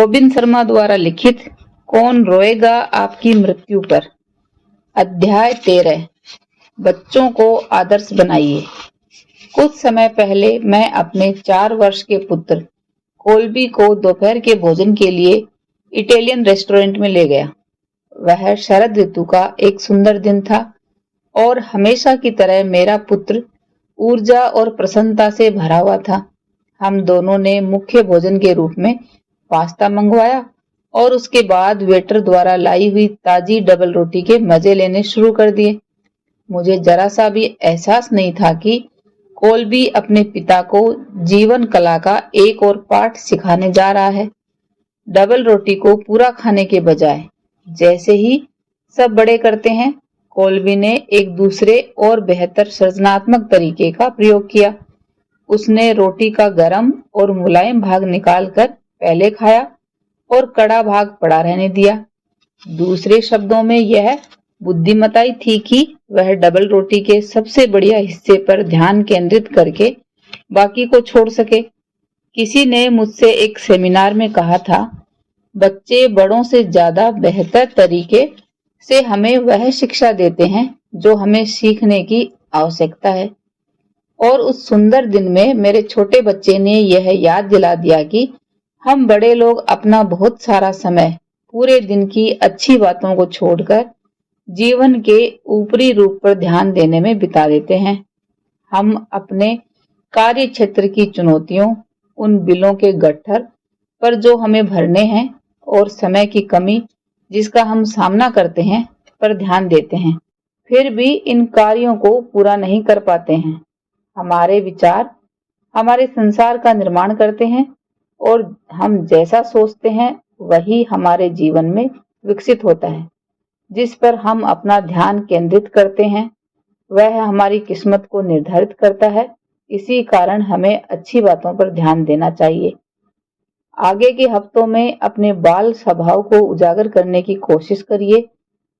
Robin Sharma द्वारा लिखित कौन रोएगा आपकी मृत्यु पर। अध्याय 13 बच्चों को आदर्श बनाइए। कुछ समय पहले मैं अपने 4 वर्ष के पुत्र कोल्बी को दोपहर के भोजन के लिए इटालियन रेस्टोरेंट में ले गया। वह शरद ऋतु का एक सुंदर दिन था और हमेशा की तरह मेरा पुत्र ऊर्जा और प्रसन्नता से भरा हुआ था। हम दोनों ने मुख्य भोजन के रूप में पास्ता मंगवाया और उसके बाद वेटर द्वारा लाई हुई ताजी डबल रोटी के मजे लेने शुरू कर दिए। मुझे जरा सा भी एहसास नहीं था कि कोल्बी अपने पिता को जीवन कला का एक और पाठ सिखाने जा रहा है। डबल रोटी को पूरा खाने के बजाय, जैसे ही सब बड़े करते हैं, कोल्बी ने एक दूसरे और बेहतर सृजनात्मक तरीके का प्रयोग किया। उसने रोटी का गर्म और मुलायम भाग निकालकर पहले खाया और कड़ा भाग पड़ा रहने दिया। दूसरे शब्दों में यह बुद्धिमताई थी कि वह डबल रोटी के सबसे बढ़िया हिस्से पर ध्यान केंद्रित करके बाकी को छोड़ सके। किसी ने मुझसे एक सेमिनार में कहा था, बच्चे बड़ों से ज्यादा बेहतर तरीके से हमें वह शिक्षा देते हैं जो हमें सीखने की आवश्यकता है। और उस सुंदर दिन में मेरे छोटे बच्चे ने यह याद दिला दिया कि हम बड़े लोग अपना बहुत सारा समय पूरे दिन की अच्छी बातों को छोड़कर जीवन के ऊपरी रूप पर ध्यान देने में बिता देते हैं। हम अपने कार्य क्षेत्र की चुनौतियों, उन बिलों के गट्ठर पर जो हमें भरने हैं और समय की कमी जिसका हम सामना करते हैं पर ध्यान देते हैं, फिर भी इन कार्यों को पूरा नहीं कर पाते हैं। हमारे विचार हमारे संसार का निर्माण करते हैं और हम जैसा सोचते हैं वही हमारे जीवन में विकसित होता है। जिस पर हम अपना ध्यान केंद्रित करते हैं वह हमारी किस्मत को निर्धारित करता है। इसी कारण हमें अच्छी बातों पर ध्यान देना चाहिए। आगे के हफ्तों में अपने बाल स्वभाव को उजागर करने की कोशिश करिए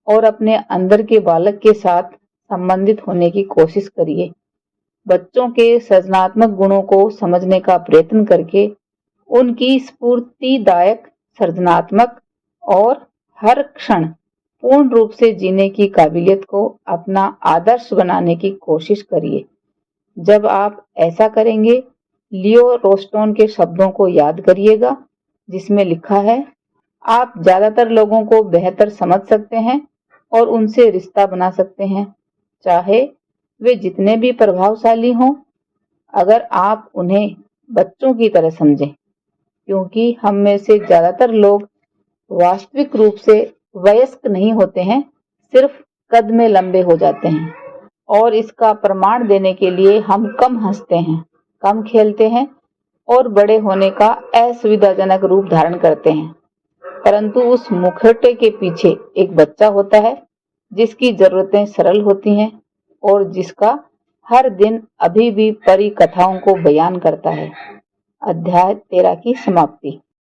और अपने अंदर के बालक के साथ संबंधित होने की कोशिश करिए। बच्चों के सृजनात्मक गुणों को समझने का प्रयत्न करके उनकी स्फूर्तिदायक, सृजनात्मक और हर क्षण पूर्ण रूप से जीने की काबिलियत को अपना आदर्श बनाने की कोशिश करिए। जब आप ऐसा करेंगे, लियो रोस्टोन के शब्दों को याद करिएगा जिसमें लिखा है, आप ज्यादातर लोगों को बेहतर समझ सकते हैं और उनसे रिश्ता बना सकते हैं, चाहे वे जितने भी प्रभावशाली हों, अगर आप उन्हें बच्चों की तरह समझें। क्योंकि हम में से ज्यादातर लोग वास्तविक रूप से वयस्क नहीं होते हैं, सिर्फ कद में लंबे हो जाते हैं। और इसका प्रमाण देने के लिए हम कम हंसते हैं, कम खेलते हैं और बड़े होने का असुविधाजनक रूप धारण करते हैं। परंतु उस मुखौटे के पीछे एक बच्चा होता है जिसकी जरूरतें सरल होती हैं और जिसका हर दिन अभी भी परी कथाओं को बयान करता है। अध्याय 13 की समाप्ति।